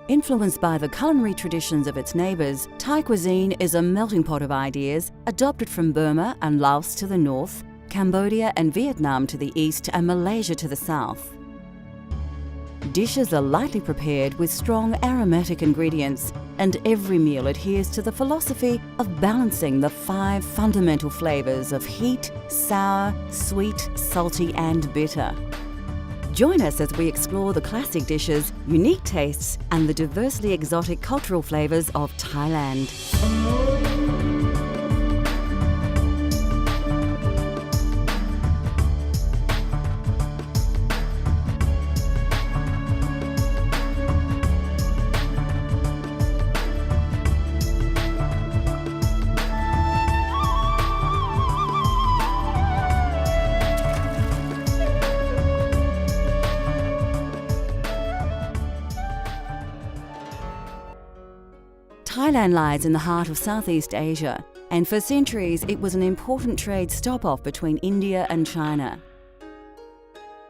Influenced by the culinary traditions of its neighbours, Thai cuisine is a melting pot of ideas adopted from Burma and Laos to the north, Cambodia and Vietnam to the east, and Malaysia to the south. Dishes are lightly prepared with strong aromatic ingredients, and every meal adheres to the philosophy of balancing the 5 fundamental flavours of heat, sour, sweet, salty and bitter. Join us as we explore the classic dishes, unique tastes and the diversely exotic cultural flavours of Thailand. Thailand lies in the heart of Southeast Asia, and for centuries it was an important trade stop-off between India and China.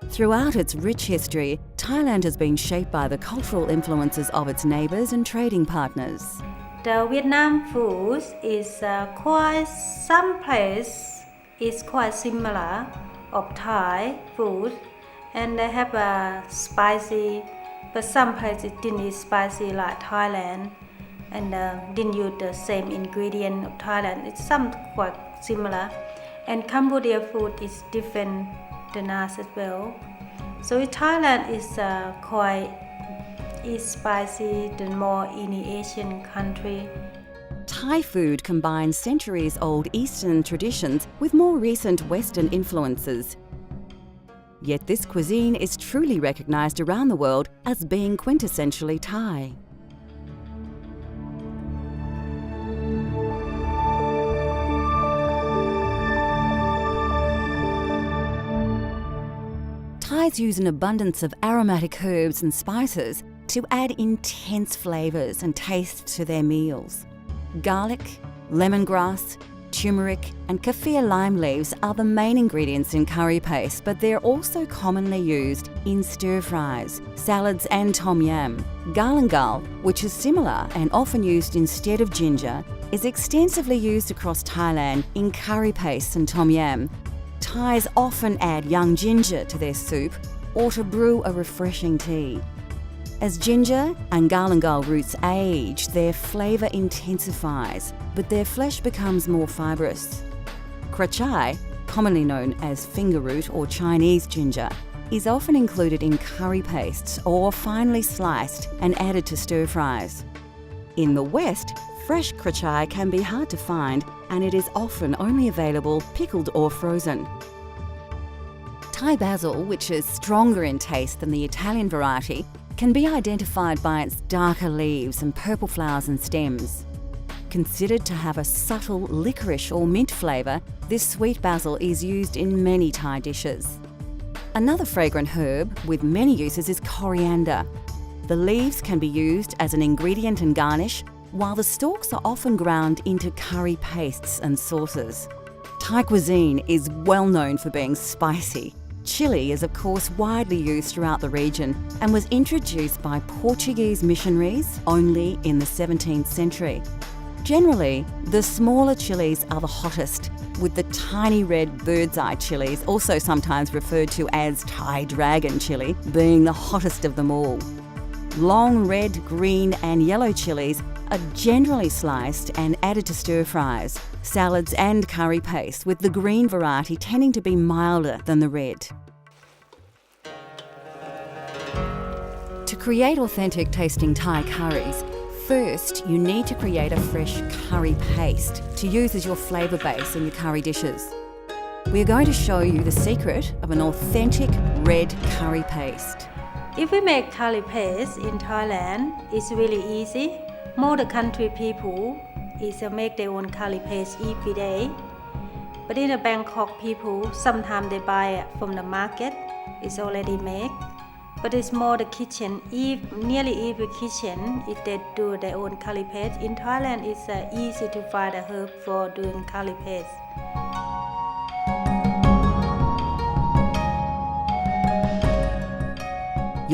Throughout its rich history, Thailand has been shaped by the cultural influences of its neighbours and trading partners. The Vietnam food is quite similar of Thai food, and they have a spicy, but some places didn't eat spicy like Thailand. And didn't use the same ingredient of Thailand. It's some quite similar, and Cambodia food is different than us as well. So Thailand is quite spicy than more any Asian country. Thai food combines centuries-old Eastern traditions with more recent Western influences. Yet this cuisine is truly recognised around the world as being quintessentially Thai. Thais use an abundance of aromatic herbs and spices to add intense flavours and taste to their meals. Garlic, lemongrass, turmeric and kaffir lime leaves are the main ingredients in curry paste, but they're also commonly used in stir-fries, salads and tom yam. Galangal, which is similar and often used instead of ginger, is extensively used across Thailand in curry pastes and tom yam. Thais often add young ginger to their soup or to brew a refreshing tea. As ginger and galangal roots age, their flavour intensifies, but their flesh becomes more fibrous. Krachai, commonly known as finger root or Chinese ginger, is often included in curry pastes or finely sliced and added to stir-fries. In the West, fresh krachai can be hard to find, and it is often only available pickled or frozen. Thai basil, which is stronger in taste than the Italian variety, can be identified by its darker leaves and purple flowers and stems. Considered to have a subtle licorice or mint flavour, this sweet basil is used in many Thai dishes. Another fragrant herb with many uses is coriander. The leaves can be used as an ingredient and garnish, while the stalks are often ground into curry pastes and sauces. Thai cuisine is well known for being spicy. Chili is of course widely used throughout the region and was introduced by Portuguese missionaries only in the 17th century. Generally, the smaller chilies are the hottest, with the tiny red bird's eye chilies, also sometimes referred to as Thai dragon chili, being the hottest of them all. Long red, green and yellow chilies are generally sliced and added to stir-fries, salads and curry paste, with the green variety tending to be milder than the red. To create authentic tasting Thai curries, first you need to create a fresh curry paste to use as your flavour base in your curry dishes. We are going to show you the secret of an authentic red curry paste. If we make curry paste in Thailand, it's really easy. Most of the country people make their own curry paste every day. But in the Bangkok people, sometimes they buy it from the market. It's already made. But it's more the kitchen. Nearly every kitchen, if they do their own curry paste. In Thailand, it's easy to find a herb for doing curry paste.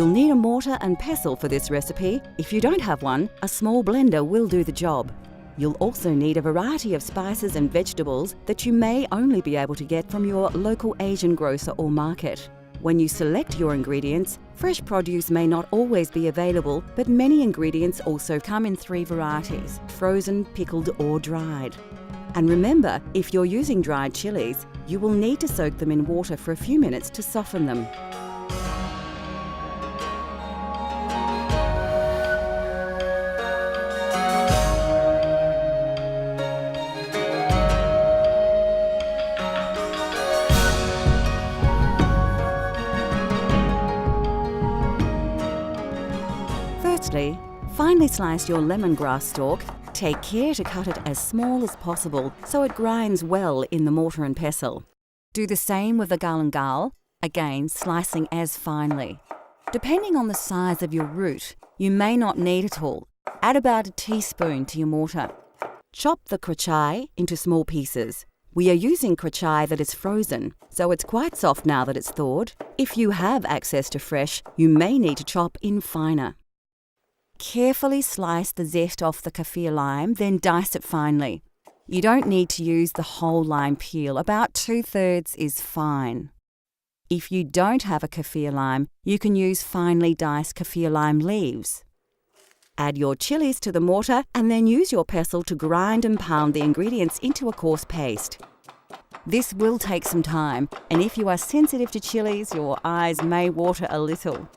You'll need a mortar and pestle for this recipe. If you don't have one, a small blender will do the job. You'll also need a variety of spices and vegetables that you may only be able to get from your local Asian grocer or market. When you select your ingredients, fresh produce may not always be available, but many ingredients also come in 3 varieties: frozen, pickled or dried. And remember, if you're using dried chilies, you will need to soak them in water for a few minutes to soften them. Firstly, finely slice your lemongrass stalk. Take care to cut it as small as possible so it grinds well in the mortar and pestle. Do the same with the galangal, again slicing as finely. Depending on the size of your root, you may not need it all. Add about a teaspoon to your mortar. Chop the crochet into small pieces. We are using crochet that is frozen, so it's quite soft now that it's thawed. If you have access to fresh, you may need to chop in finer. Carefully slice the zest off the kaffir lime, then dice it finely. You don't need to use the whole lime peel, about 2/3 is fine. If you don't have a kaffir lime, you can use finely diced kaffir lime leaves. Add your chilies to the mortar and then use your pestle to grind and pound the ingredients into a coarse paste. This will take some time, and if you are sensitive to chilies, your eyes may water a little.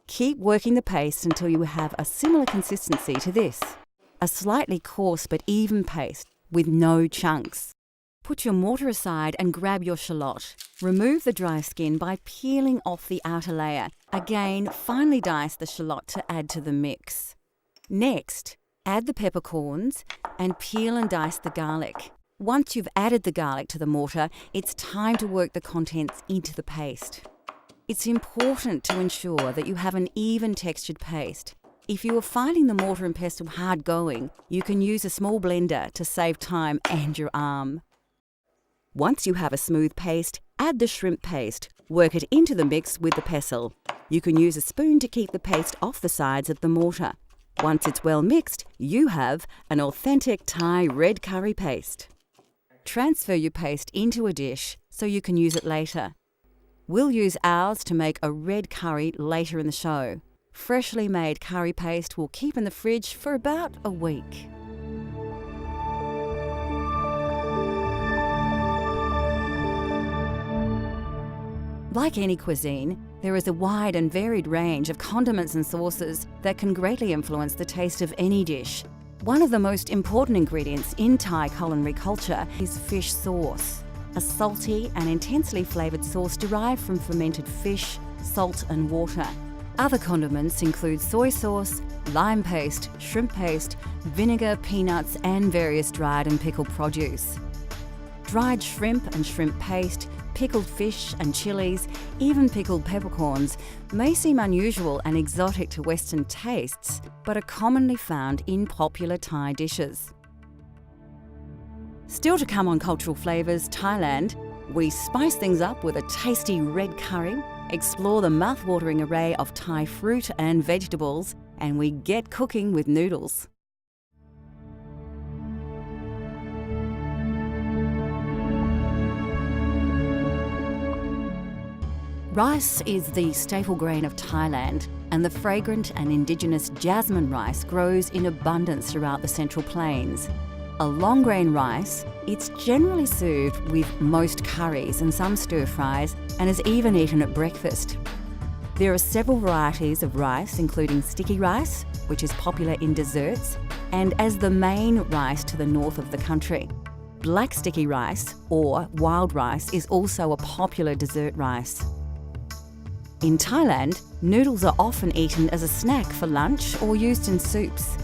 Keep working the paste until you have a similar consistency to this, a slightly coarse but even paste with no chunks. Put your mortar aside and grab your shallot. Remove the dry skin by peeling off the outer layer. Again, finely dice the shallot to add to the mix. Next, add the peppercorns and peel and dice the garlic. Once you've added the garlic to the mortar, it's time to work the contents into the paste. It's important to ensure that you have an even textured paste. If you are finding the mortar and pestle hard going, you can use a small blender to save time and your arm. Once you have a smooth paste, add the shrimp paste. Work it into the mix with the pestle. You can use a spoon to keep the paste off the sides of the mortar. Once it's well mixed, you have an authentic Thai red curry paste. Transfer your paste into a dish so you can use it later. We'll use ours to make a red curry later in the show. Freshly made curry paste will keep in the fridge for about a week. Like any cuisine, there is a wide and varied range of condiments and sauces that can greatly influence the taste of any dish. One of the most important ingredients in Thai culinary culture is fish sauce, a salty and intensely flavoured sauce derived from fermented fish, salt and water. Other condiments include soy sauce, lime paste, shrimp paste, vinegar, peanuts and various dried and pickled produce. Dried shrimp and shrimp paste, pickled fish and chilies, even pickled peppercorns may seem unusual and exotic to Western tastes, but are commonly found in popular Thai dishes. Still to come on Cultural Flavours Thailand, we spice things up with a tasty red curry, explore the mouth-watering array of Thai fruit and vegetables, and we get cooking with noodles. Rice is the staple grain of Thailand, and the fragrant and indigenous jasmine rice grows in abundance throughout the Central Plains. A long grain rice, it's generally served with most curries and some stir-fries, and is even eaten at breakfast. There are several varieties of rice, including sticky rice, which is popular in desserts, and as the main rice to the north of the country. Black sticky rice, or wild rice, is also a popular dessert rice. In Thailand, noodles are often eaten as a snack for lunch or used in soups.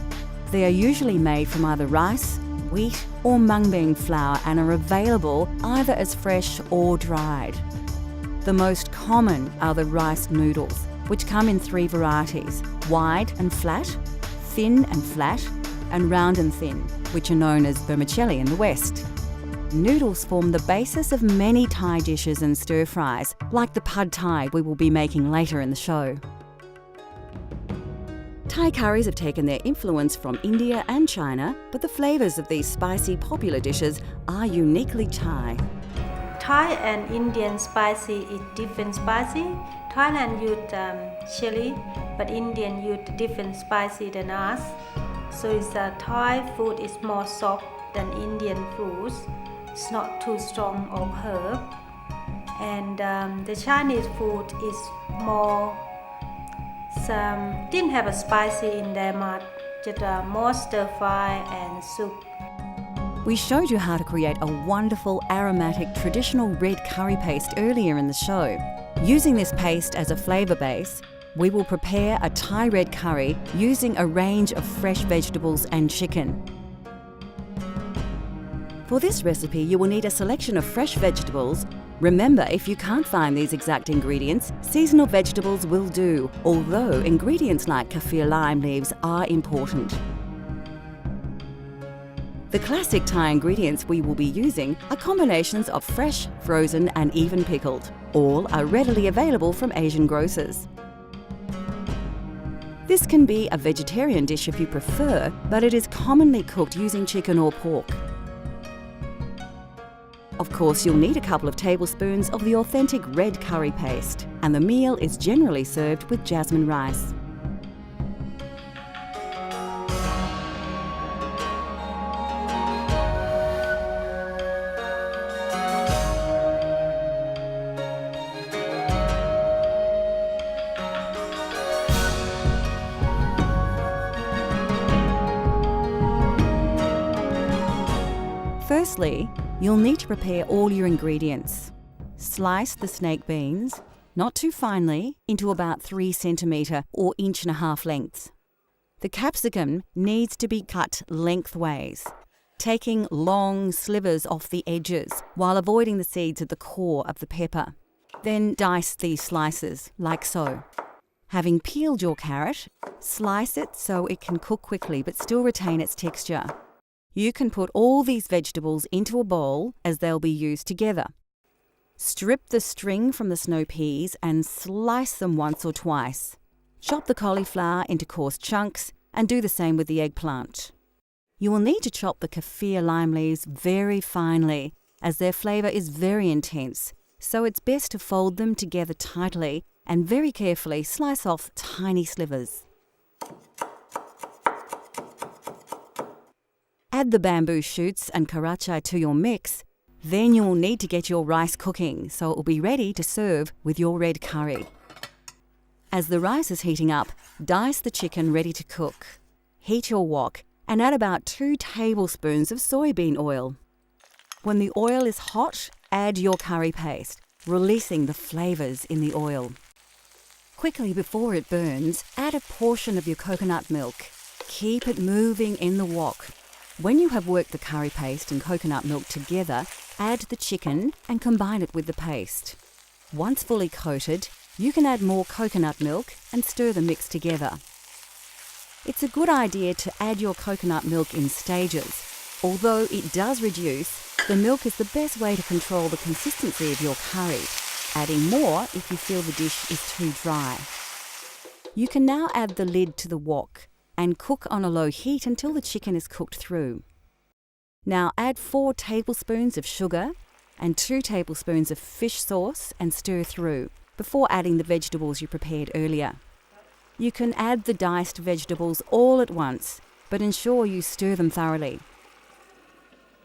They are usually made from either rice, wheat or mung bean flour and are available either as fresh or dried. The most common are the rice noodles, which come in 3 varieties: wide and flat, thin and flat, and round and thin, which are known as vermicelli in the West. Noodles form the basis of many Thai dishes and stir-fries, like the pad Thai we will be making later in the show. Thai curries have taken their influence from India and China, but the flavours of these spicy popular dishes are uniquely Thai. Thai and Indian spicy is different spicy. Thailand use chili, but Indian use different spicy than us. So Thai food is more soft than Indian foods. It's not too strong of herb. And the Chinese food is more, didn't have a spicy in their mouth, just more stir fry and soup. We showed you how to create a wonderful aromatic traditional red curry paste earlier in the show. Using this paste as a flavour base, we will prepare a Thai red curry using a range of fresh vegetables and chicken. For this recipe, you will need a selection of fresh vegetables. Remember, if you can't find these exact ingredients, seasonal vegetables will do, although ingredients like kaffir lime leaves are important. The classic Thai ingredients we will be using are combinations of fresh, frozen and even pickled. All are readily available from Asian grocers. This can be a vegetarian dish if you prefer, but it is commonly cooked using chicken or pork. Of course, you'll need a couple of tablespoons of the authentic red curry paste, and the meal is generally served with jasmine rice. Firstly, you'll need to prepare all your ingredients. Slice the snake beans, not too finely, into about 3 centimetre or 1.5 inch lengths. The capsicum needs to be cut lengthways, taking long slivers off the edges while avoiding the seeds at the core of the pepper. Then dice these slices, like so. Having peeled your carrot, slice it so it can cook quickly but still retain its texture. You can put all these vegetables into a bowl as they'll be used together. Strip the string from the snow peas and slice them once or twice. Chop the cauliflower into coarse chunks and do the same with the eggplant. You will need to chop the kaffir lime leaves very finely as their flavour is very intense, so it's best to fold them together tightly and very carefully slice off tiny slivers. Add the bamboo shoots and karachai to your mix. Then you will need to get your rice cooking so it will be ready to serve with your red curry. As the rice is heating up, dice the chicken ready to cook. Heat your wok and add about 2 tablespoons of soybean oil. When the oil is hot, add your curry paste, releasing the flavours in the oil. Quickly before it burns, add a portion of your coconut milk. Keep it moving in the wok. When you have worked the curry paste and coconut milk together, add the chicken and combine it with the paste. Once fully coated, you can add more coconut milk and stir the mix together. It's a good idea to add your coconut milk in stages. Although it does reduce, the milk is the best way to control the consistency of your curry, adding more if you feel the dish is too dry. You can now add the lid to the wok and cook on a low heat until the chicken is cooked through. Now add 4 tablespoons of sugar and 2 tablespoons of fish sauce and stir through before adding the vegetables you prepared earlier. You can add the diced vegetables all at once, but ensure you stir them thoroughly.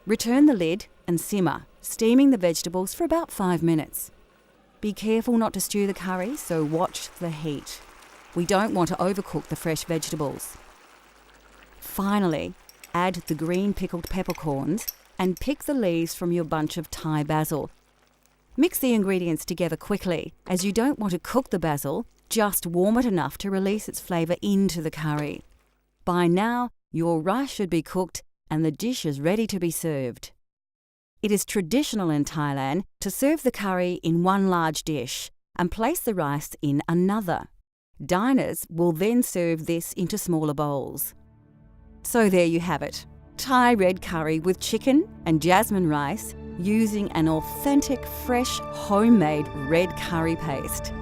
Return the lid and simmer, steaming the vegetables for about 5 minutes. Be careful not to stew the curry, so watch the heat. We don't want to overcook the fresh vegetables. Finally, add the green pickled peppercorns and pick the leaves from your bunch of Thai basil. Mix the ingredients together quickly, as you don't want to cook the basil, just warm it enough to release its flavour into the curry. By now, your rice should be cooked and the dish is ready to be served. It is traditional in Thailand to serve the curry in one large dish and place the rice in another. Diners will then serve this into smaller bowls. So there you have it, Thai red curry with chicken and jasmine rice using an authentic, fresh, homemade red curry paste.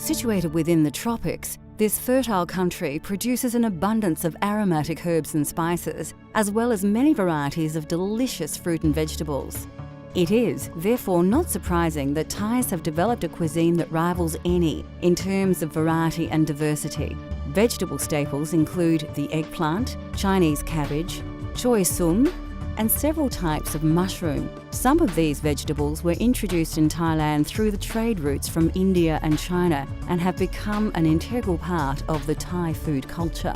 Situated within the tropics, this fertile country produces an abundance of aromatic herbs and spices, as well as many varieties of delicious fruit and vegetables. It is, therefore, not surprising that Thais have developed a cuisine that rivals any in terms of variety and diversity. Vegetable staples include the eggplant, Chinese cabbage, choy sum, and several types of mushroom. Some of these vegetables were introduced in Thailand through the trade routes from India and China and have become an integral part of the Thai food culture.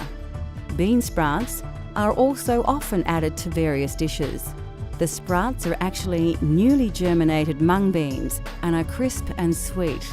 Bean sprouts are also often added to various dishes. The sprouts are actually newly germinated mung beans and are crisp and sweet.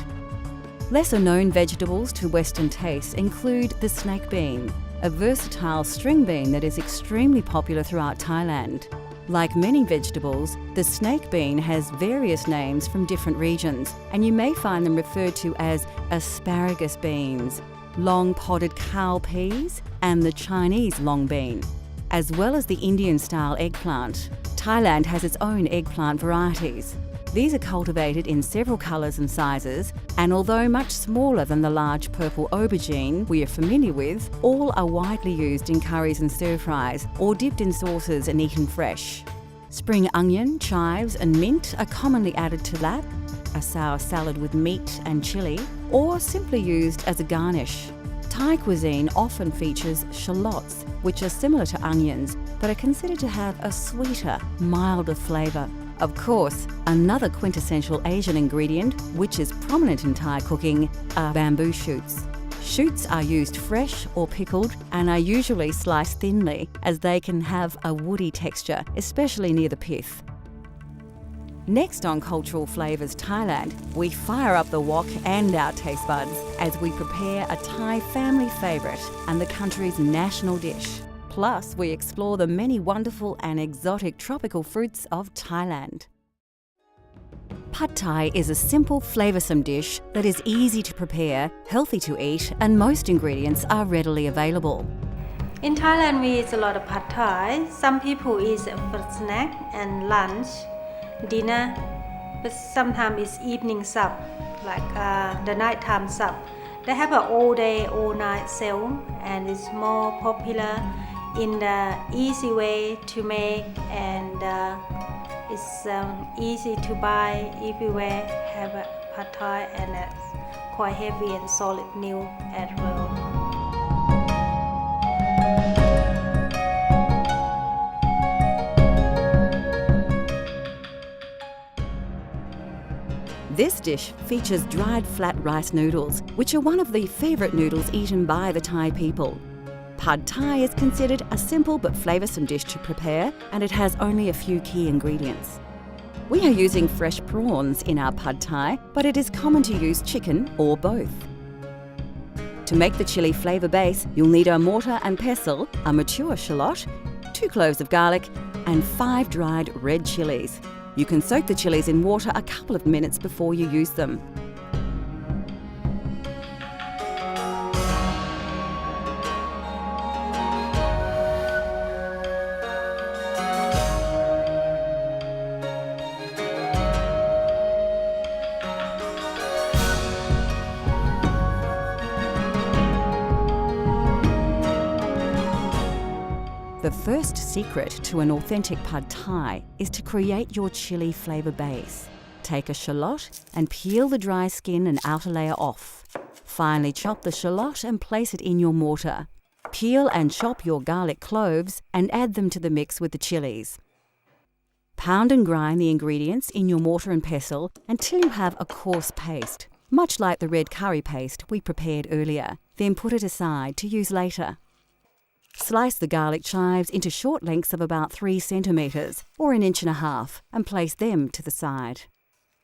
Lesser known vegetables to Western tastes include the snake bean, a versatile string bean that is extremely popular throughout Thailand. Like many vegetables, the snake bean has various names from different regions, and you may find them referred to as asparagus beans, long podded cow peas, and the Chinese long bean, as well as the Indian-style eggplant. Thailand has its own eggplant varieties. These are cultivated in several colours and sizes, and although much smaller than the large purple aubergine we are familiar with, all are widely used in curries and stir-fries or dipped in sauces and eaten fresh. Spring onion, chives and mint are commonly added to lap, a sour salad with meat and chilli, or simply used as a garnish. Thai cuisine often features shallots, which are similar to onions, but are considered to have a sweeter, milder flavour. Of course, another quintessential Asian ingredient, which is prominent in Thai cooking, are bamboo shoots. Shoots are used fresh or pickled and are usually sliced thinly, as they can have a woody texture, especially near the pith. Next on Cultural Flavours Thailand, we fire up the wok and our taste buds as we prepare a Thai family favourite and the country's national dish. Plus, we explore the many wonderful and exotic tropical fruits of Thailand. Pad Thai is a simple, flavoursome dish that is easy to prepare, healthy to eat, and most ingredients are readily available. In Thailand, we eat a lot of pad Thai. Some people eat it for snack and lunch, dinner, but sometimes it's evening sup, like the nighttime sup. They have an all day, all night sale, and it's more popular in the easy way to make, and it's easy to buy everywhere. Have a pad Thai, and it's quite heavy and solid meal as well. This dish features dried flat rice noodles, which are one of the favourite noodles eaten by the Thai people. Pad Thai is considered a simple but flavoursome dish to prepare, and it has only a few key ingredients. We are using fresh prawns in our Pad Thai, but it is common to use chicken or both. To make the chilli flavour base, you'll need a mortar and pestle, a mature shallot, 2 cloves of garlic, and 5 dried red chillies. You can soak the chillies in water a couple of minutes before you use them. The first secret to an authentic Pad Thai is to create your chilli flavour base. Take a shallot and peel the dry skin and outer layer off. Finely chop the shallot and place it in your mortar. Peel and chop your garlic cloves and add them to the mix with the chillies. Pound and grind the ingredients in your mortar and pestle until you have a coarse paste, much like the red curry paste we prepared earlier. Then put it aside to use later. Slice the garlic chives into short lengths of about 3 centimetres or 1.5 inches and place them to the side.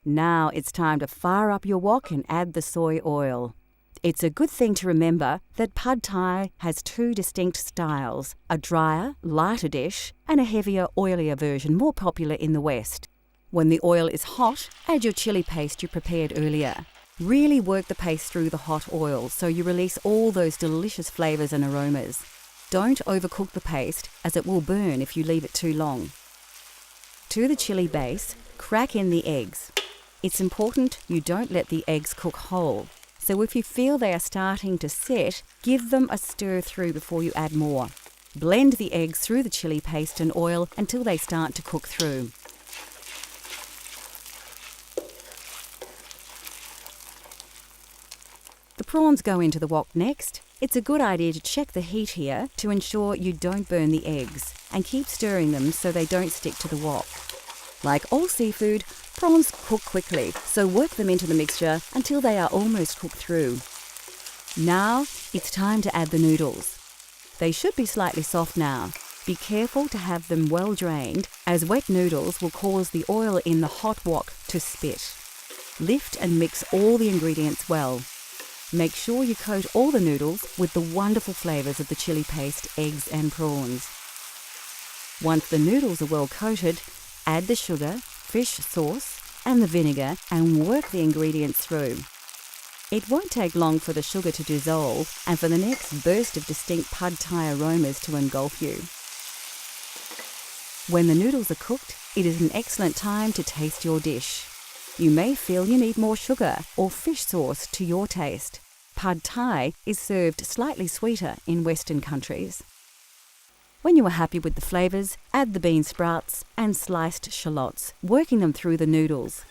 Now it's time to fire up your wok and add the soy oil. It's a good thing to remember that Pad Thai has 2 distinct styles, a drier, lighter dish and a heavier, oilier version more popular in the West. When the oil is hot, add your chilli paste you prepared earlier. Really work the paste through the hot oil so you release all those delicious flavours and aromas. Don't overcook the paste, as it will burn if you leave it too long. To the chilli base, crack in the eggs. It's important you don't let the eggs cook whole. so if you feel they are starting to set, give them a stir through before you add more. Blend the eggs through the chili paste and oil until they start to cook through. The prawns go into the wok next. It's a good idea to check the heat here to ensure you don't burn the eggs, and keep stirring them so they don't stick to the wok. Like all seafood, prawns cook quickly, so work them into the mixture until they are almost cooked through. Now it's time to add the noodles. They should be slightly soft now. Be careful to have them well drained, as wet noodles will cause the oil in the hot wok to spit. Lift and mix all the ingredients well. Make sure you coat all the noodles with the wonderful flavours of the chili paste, eggs and prawns. Once the noodles are well coated, add the sugar, fish sauce and the vinegar and work the ingredients through. It won't take long for the sugar to dissolve and for the next burst of distinct pad thai aromas to engulf you. When the noodles are cooked, it is an excellent time to taste your dish. You may feel you need more sugar or fish sauce to your taste. Pad thai is served slightly sweeter in Western countries. When you are happy with the flavours, add the bean sprouts and sliced shallots, working them through the noodles.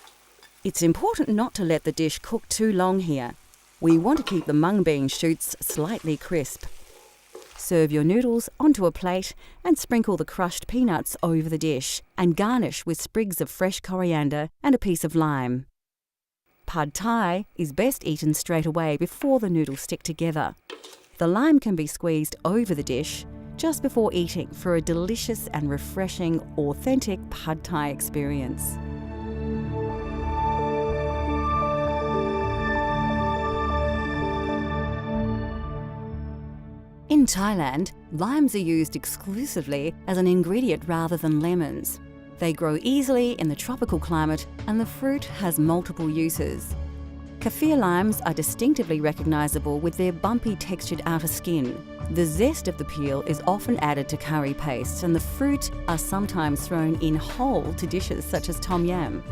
It's important not to let the dish cook too long here. We want to keep the mung bean shoots slightly crisp. Serve your noodles onto a plate and sprinkle the crushed peanuts over the dish and garnish with sprigs of fresh coriander and a piece of lime. Pad thai is best eaten straight away before the noodles stick together. The lime can be squeezed over the dish just before eating for a delicious and refreshing, authentic Pad Thai experience. In Thailand, limes are used exclusively as an ingredient rather than lemons. They grow easily in the tropical climate and the fruit has multiple uses. Kaffir limes are distinctively recognisable with their bumpy textured outer skin. The zest of the peel is often added to curry pastes and the fruit are sometimes thrown in whole to dishes such as tom yam.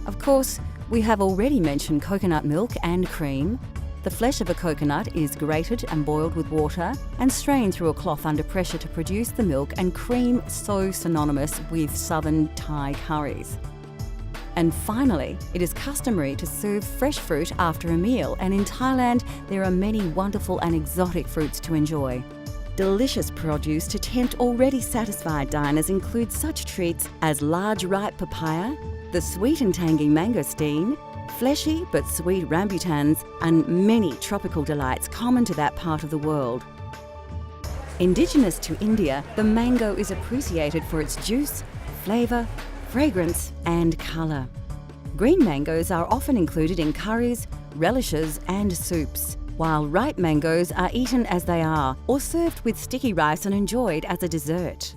Of course, we have already mentioned coconut milk and cream. The flesh of a coconut is grated and boiled with water and strained through a cloth under pressure to produce the milk and cream so synonymous with southern Thai curries. And finally, it is customary to serve fresh fruit after a meal, and in Thailand there are many wonderful and exotic fruits to enjoy. Delicious produce to tempt already satisfied diners include such treats as large ripe papaya, the sweet and tangy mangosteen, fleshy but sweet rambutans, and many tropical delights common to that part of the world. Indigenous to India, the mango is appreciated for its juice, flavour, fragrance and colour. Green mangoes are often included in curries, relishes and soups, while ripe mangoes are eaten as they are or served with sticky rice and enjoyed as a dessert.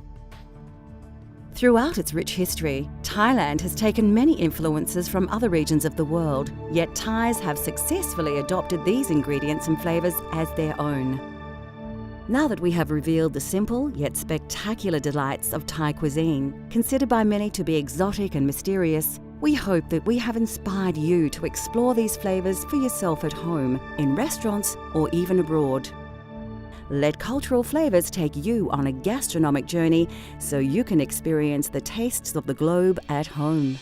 Throughout its rich history, Thailand has taken many influences from other regions of the world, yet Thais have successfully adopted these ingredients and flavours as their own. Now that we have revealed the simple yet spectacular delights of Thai cuisine, considered by many to be exotic and mysterious, we hope that we have inspired you to explore these flavours for yourself at home, in restaurants or even abroad. Let cultural flavours take you on a gastronomic journey so you can experience the tastes of the globe at home.